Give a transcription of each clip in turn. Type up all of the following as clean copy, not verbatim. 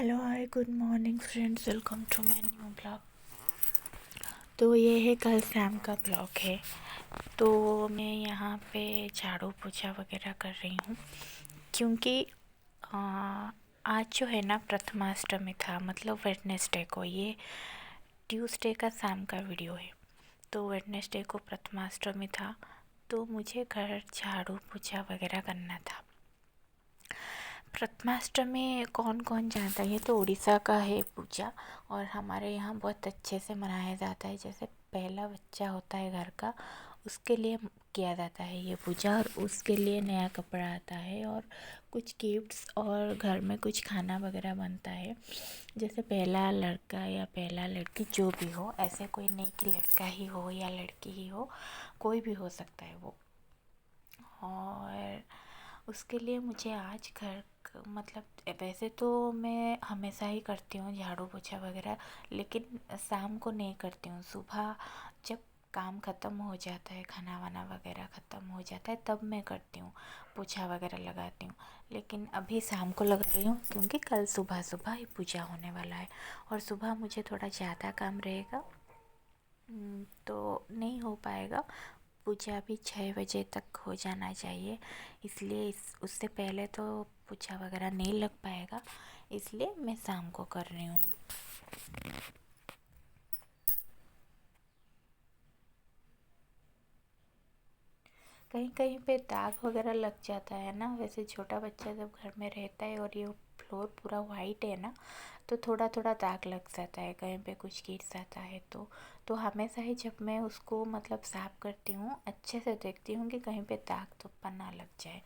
Hello hi good morning friends, welcome to my new blog. तो ये है कल शाम का ब्लॉग है। तो मैं यहाँ पे झाड़ू पोछा वगैरह कर रही हूँ क्योंकि आ, आज जो है ना प्रथमाष्टमी था, मतलब वेडनेसडे को। ये ट्यूसडे का शाम का वीडियो है। तो वेडनेसडे को प्रथमाष्टमी था, तो मुझे घर झाड़ू पोछा वगैरह करना था। प्रथमाष्टमी कौन कौन जानता है? ये तो उड़ीसा का है पूजा, और हमारे यहाँ बहुत अच्छे से मनाया जाता है। जैसे पहला बच्चा होता है घर का, उसके लिए किया जाता है ये पूजा, और उसके लिए नया कपड़ा आता है और कुछ गिफ्ट्स और घर में कुछ खाना वगैरह बनता है। जैसे पहला लड़का या पहला लड़की जो भी हो, ऐसे कोई नहीं कि लड़का ही हो या लड़की ही हो, कोई भी हो सकता है वो। और उसके लिए मुझे आज मतलब वैसे तो मैं हमेशा ही करती हूँ झाड़ू पोछा वगैरह, लेकिन शाम को नहीं करती हूँ। सुबह जब काम ख़त्म हो जाता है, खाना वाना वगैरह ख़त्म हो जाता है, तब मैं करती हूँ, पोछा वगैरह लगाती हूँ। लेकिन अभी शाम को लगा रही हूँ क्योंकि कल सुबह सुबह ही पूजा होने वाला है, और सुबह मुझे थोड़ा ज़्यादा काम रहेगा। तो नहीं हो पाएगा। पूजा भी 6 बजे तक हो जाना चाहिए, इसलिए उससे पहले तो पूजा वगैरह नहीं लग पाएगा, इसलिए मैं शाम को कर रही हूँ। कहीं कहीं पे दाग वगैरह लग जाता है ना। वैसे छोटा बच्चा जब घर में रहता है और ये फ्लोर पूरा वाइट है ना, तो थोड़ा थोड़ा दाग लग जाता है, कहीं पे कुछ गिर जाता है तो हमेशा ही जब मैं उसको मतलब साफ़ करती हूँ, अच्छे से देखती हूँ कि कहीं पे दाग तो ना लग जाए,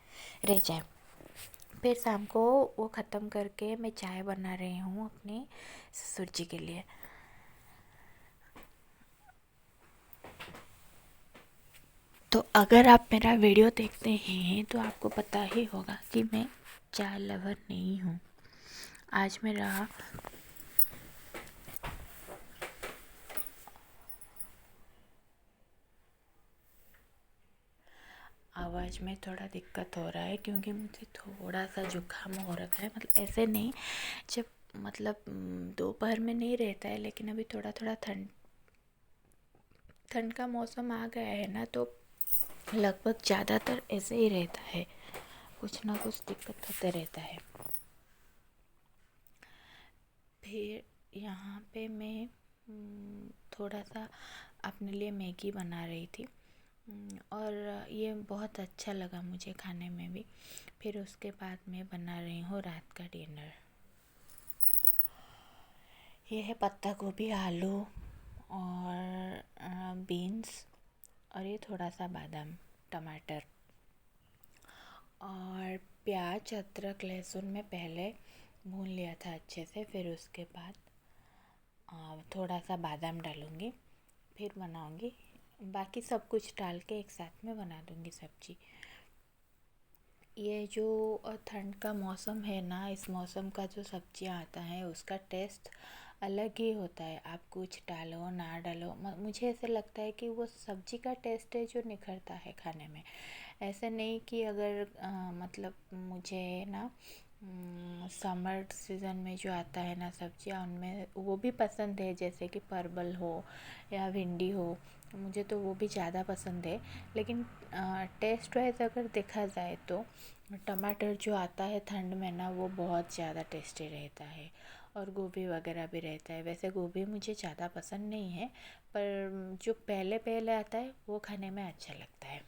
रह जाए। फिर शाम को वो ख़त्म करके मैं चाय बना रही हूँ अपनी ससुर जी के लिए। तो अगर आप मेरा वीडियो देखते हैं तो आपको पता ही होगा कि मैं चाय लवर नहीं हूँ। आज मेरा आवाज़ में थोड़ा दिक्कत हो रहा है क्योंकि मुझे थोड़ा सा जुकाम हो रखा है। मतलब ऐसे नहीं, जब मतलब दोपहर में नहीं रहता है, लेकिन अभी थोड़ा थोड़ा ठंड ठंड का मौसम आ गया है ना, तो लगभग ज़्यादातर ऐसे ही रहता है, कुछ ना कुछ दिक्कत होते रहता है। फिर यहाँ पे मैं थोड़ा सा अपने लिए मैगी बना रही थी, और ये बहुत अच्छा लगा मुझे खाने में भी। फिर उसके बाद मैं बना रही हूँ रात का डिनर। ये है पत्ता गोभी, आलू और बीन्स, और ये थोड़ा सा बादाम, टमाटर और प्याज, अदरक, लहसुन में पहले भून लिया था अच्छे से। फिर उसके बाद थोड़ा सा बादाम डालूँगी, फिर बनाऊँगी। बाकी सब कुछ डाल के एक साथ में बना दूँगी सब्ज़ी। ये जो ठंड का मौसम है ना, इस मौसम का जो सब्जियां आता है उसका टेस्ट अलग ही होता है। आप कुछ डालो ना डालो, मुझे ऐसे लगता है कि वो सब्जी का टेस्ट है जो निखरता है खाने में। ऐसे नहीं कि अगर मतलब मुझे ना समर सीज़न में जो आता है ना सब्जियां, उनमें वो भी पसंद है, जैसे कि परवल हो या भिंडी हो, मुझे तो वो भी ज़्यादा पसंद है। लेकिन टेस्ट वाइज अगर देखा जाए तो टमाटर जो आता है ठंड में ना, वो बहुत ज़्यादा टेस्टी रहता है, और गोभी वगैरह भी रहता है। वैसे गोभी मुझे ज़्यादा पसंद नहीं है, पर जो पहले पहले आता है वो खाने में अच्छा लगता है।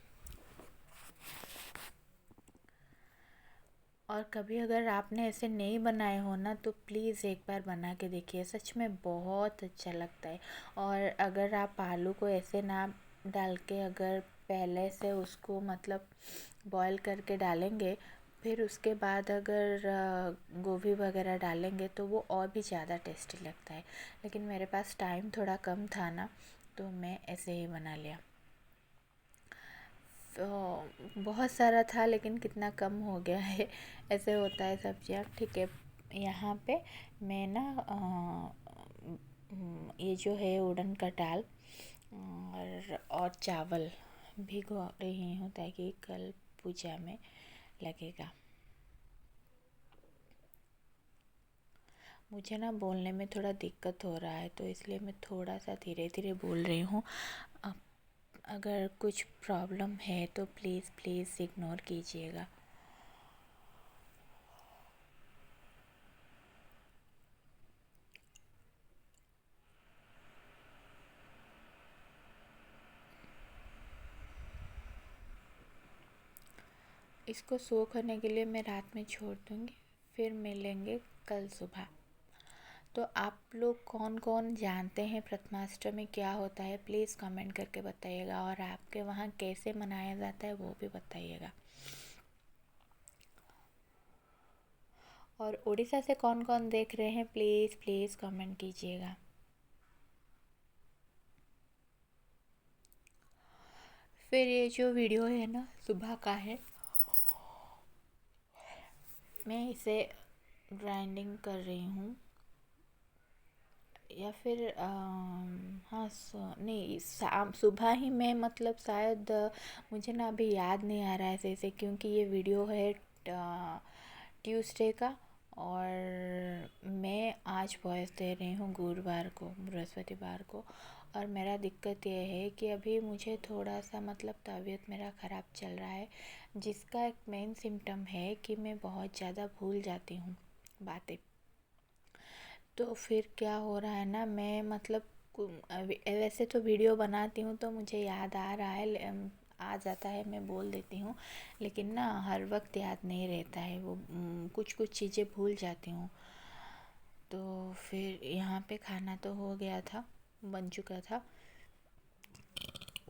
और कभी अगर आपने ऐसे नहीं बनाए हो ना, तो प्लीज़ एक बार बना के देखिए, सच में बहुत अच्छा लगता है। और अगर आप आलू को ऐसे ना डाल के, अगर पहले से उसको मतलब बॉईल करके डालेंगे, फिर उसके बाद अगर गोभी वगैरह डालेंगे, तो वो और भी ज़्यादा टेस्टी लगता है। लेकिन मेरे पास टाइम थोड़ा कम था ना, तो मैं ऐसे ही बना लिया। तो बहुत सारा था लेकिन कितना कम हो गया है, ऐसे होता है सब्जियाँ। ठीक है, यहाँ पे मैं ना ये जो है उड़द का दाल और चावल भिगो रही हूँ, ताकि कल पूजा में लगेगा। मुझे ना बोलने में थोड़ा दिक्कत हो रहा है, तो इसलिए मैं थोड़ा सा धीरे धीरे बोल रही हूँ। अब अगर कुछ प्रॉब्लम है तो प्लीज़ प्लीज़ इग्नोर कीजिएगा। इसको सो करने के लिए मैं रात में छोड़ दूँगी, फिर मिलेंगे कल सुबह। तो आप लोग कौन कौन जानते हैं प्रथमाष्टमी क्या होता है, प्लीज़ कमेंट करके बताइएगा, और आपके वहाँ कैसे मनाया जाता है वो भी बताइएगा। और उड़ीसा से कौन कौन देख रहे हैं, प्लीज़ प्लीज़ कमेंट कीजिएगा। फिर ये जो वीडियो है ना सुबह का है, मैं इसे ग्राइंडिंग कर रही हूँ, या फिर हाँ नहीं, शाम सुबह ही मैं, मतलब शायद मुझे ना अभी याद नहीं आ रहा है ऐसे ऐसे, क्योंकि ये वीडियो है ट्यूसडे का, और मैं आज वॉइस दे रही हूँ गुरुवार को, बृहस्पतिवार को। और मेरा दिक्कत ये है कि अभी मुझे थोड़ा सा, मतलब तबीयत मेरा ख़राब चल रहा है, जिसका एक मेन सिम्टम है कि मैं बहुत ज़्यादा भूल जाती हूँ बातें। तो फिर क्या हो रहा है ना, मैं मतलब वैसे तो वीडियो बनाती हूँ तो मुझे याद आ रहा है, आ जाता है, मैं बोल देती हूँ, लेकिन ना हर वक्त याद नहीं रहता है वो, कुछ कुछ चीज़ें भूल जाती हूँ। तो फिर यहाँ पे खाना तो हो गया था, बन चुका था,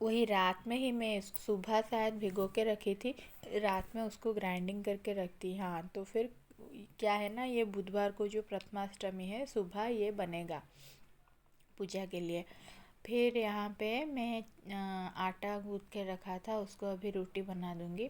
वही रात में ही मैं सुबह शायद भिगो के रखी थी, रात में उसको ग्राइंडिंग करके रखती। हाँ, तो फिर क्या है ना, ये बुधवार को जो प्रथमाष्टमी है, सुबह ये बनेगा पूजा के लिए। फिर यहाँ पे मैं आटा गूँथ के रखा था, उसको अभी रोटी बना दूँगी,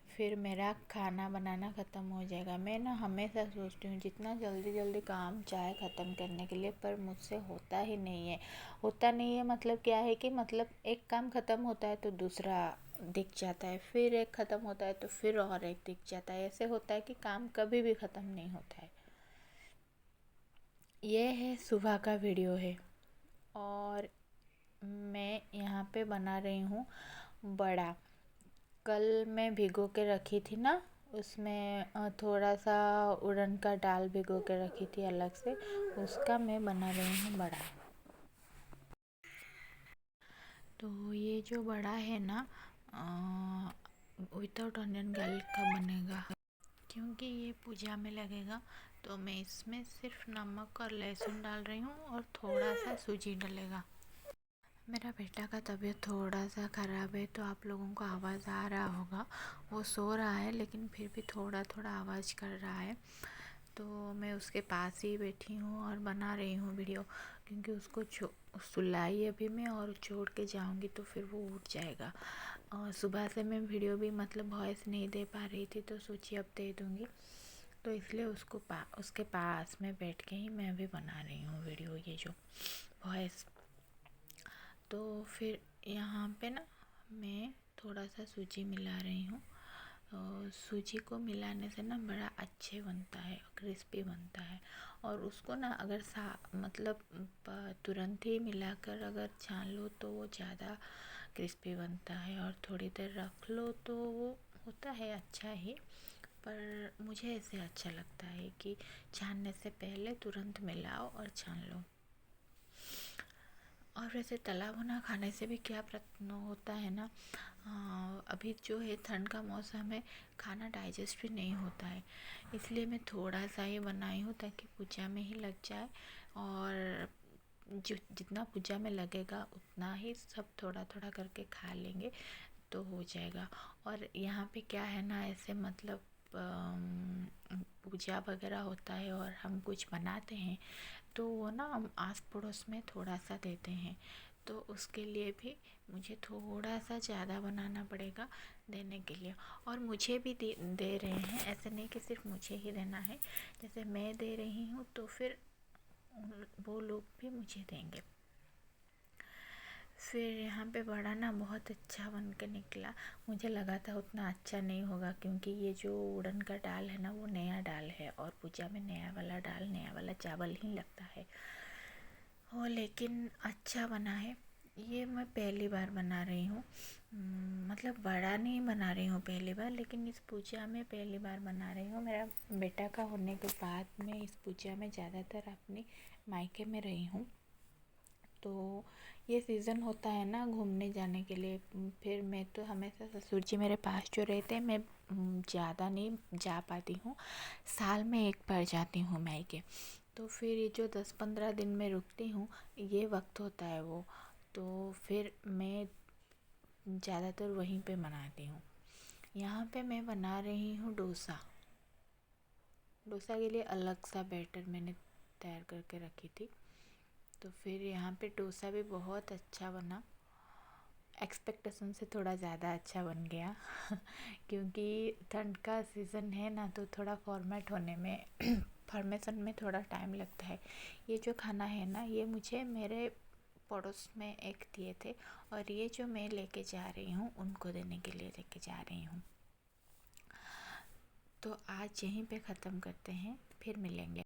फिर मेरा खाना बनाना ख़त्म हो जाएगा। मैं ना हमेशा सोचती हूँ जितना जल्दी जल्दी काम चाहे ख़त्म करने के लिए, पर मुझसे होता ही नहीं है। होता नहीं है मतलब क्या है कि, मतलब एक काम ख़त्म होता है तो दूसरा दिख जाता है, फिर एक ख़त्म होता है तो फिर और एक दिख जाता है, ऐसे होता है कि काम कभी भी ख़त्म नहीं होता है। ये है सुबह का वीडियो है, और मैं यहाँ पे बना रही हूँ बड़ा। कल मैं भिगो के रखी थी ना, उसमें थोड़ा सा उड़द का दाल भिगो के रखी थी अलग से, उसका मैं बना रही हूँ बड़ा। तो ये जो बड़ा है ना, विदाउट ऑनियन गार्लिक का बनेगा, क्योंकि ये पूजा में लगेगा। तो मैं इसमें सिर्फ नमक और लहसुन डाल रही हूँ, और थोड़ा सा सूजी डलेगा। मेरा बेटा का तबीयत थोड़ा सा ख़राब है, तो आप लोगों को आवाज़ आ रहा होगा, वो सो रहा है लेकिन फिर भी थोड़ा थोड़ा आवाज़ कर रहा है। तो मैं उसके पास ही बैठी हूँ और बना रही हूँ वीडियो, क्योंकि उसको सुलाई अभी मैं, और छोड़ के जाऊँगी तो फिर वो उठ जाएगा। और सुबह से मैं वीडियो भी, मतलब वॉइस नहीं दे पा रही थी, तो सोची अब दे दूँगी, तो इसलिए उसके पास में बैठ के ही मैं भी बना रही हूँ वीडियो, ये जो वॉइस। तो फिर यहाँ पे ना मैं थोड़ा सा सूजी मिला रही हूँ, और सूजी को मिलाने से ना बड़ा अच्छे बनता है, क्रिस्पी बनता है। और उसको ना अगर मतलब तुरंत ही मिलाकर अगर छान लो तो वो ज़्यादा क्रिस्पी बनता है, और थोड़ी देर रख लो तो वो होता है अच्छा ही। पर मुझे ऐसे अच्छा लगता है कि छानने से पहले तुरंत मिलाओ और छान लो। और वैसे तला भुना खाने से भी क्या प्रश्न होता है ना, अभी जो है ठंड का मौसम है, खाना डाइजेस्ट भी नहीं होता है, इसलिए मैं थोड़ा सा ही बनाई हूँ ताकि पूजा में ही लग जाए, और जो जितना पूजा में लगेगा उतना ही सब थोड़ा थोड़ा करके खा लेंगे तो हो जाएगा। और यहाँ पे क्या है ना, ऐसे मतलब पूजा वगैरह होता है और हम कुछ बनाते हैं, तो वो ना हम आस पड़ोस में थोड़ा सा देते हैं, तो उसके लिए भी मुझे थोड़ा सा ज़्यादा बनाना पड़ेगा देने के लिए। और मुझे भी दे रहे हैं, ऐसे नहीं कि सिर्फ मुझे ही देना है, जैसे मैं दे रही हूँ तो फिर वो लोग भी मुझे देंगे। फिर यहाँ पे वड़ा ना बहुत अच्छा बन के निकला। मुझे लगा था उतना अच्छा नहीं होगा, क्योंकि ये जो उड़द का दाल है ना वो नया दाल है, और पूजा में नया वाला दाल नया वाला चावल ही लगता है। और लेकिन अच्छा बना है। ये मैं पहली बार बना रही हूँ, मतलब वड़ा नहीं बना रही हूँ पहली बार, लेकिन इस पूजा में पहली बार बना रही हूँ। मेरा बेटा का होने के बाद मैं इस पूजा में ज़्यादातर अपने मायके में रही हूँ। तो ये सीज़न होता है ना घूमने जाने के लिए। फिर मैं तो हमेशा ससुर जी मेरे पास जो रहते हैं, मैं ज़्यादा नहीं जा पाती हूँ, साल में एक बार जाती हूँ मायके। तो फिर ये जो 10-15 दिन में रुकती हूँ, ये वक्त होता है वो। तो फिर मैं ज़्यादातर वहीं पे बनाती हूँ। यहाँ पे मैं बना रही हूँ डोसा। डोसा के लिए अलग सा बैटर मैंने तैयार करके रखी थी। तो फिर यहाँ पे डोसा भी बहुत अच्छा बना, एक्सपेक्टेशन से थोड़ा ज़्यादा अच्छा बन गया क्योंकि ठंड का सीज़न है ना, तो थोड़ा फॉर्मेट होने में फॉर्मेशन में थोड़ा टाइम लगता है। ये जो खाना है ना, ये मुझे मेरे पड़ोस में एक दिए थे, और ये जो मैं लेके जा रही हूँ उनको देने के लिए लेके जा रही हूँ। तो आज यहीं पे ख़त्म करते हैं, फिर मिलेंगे।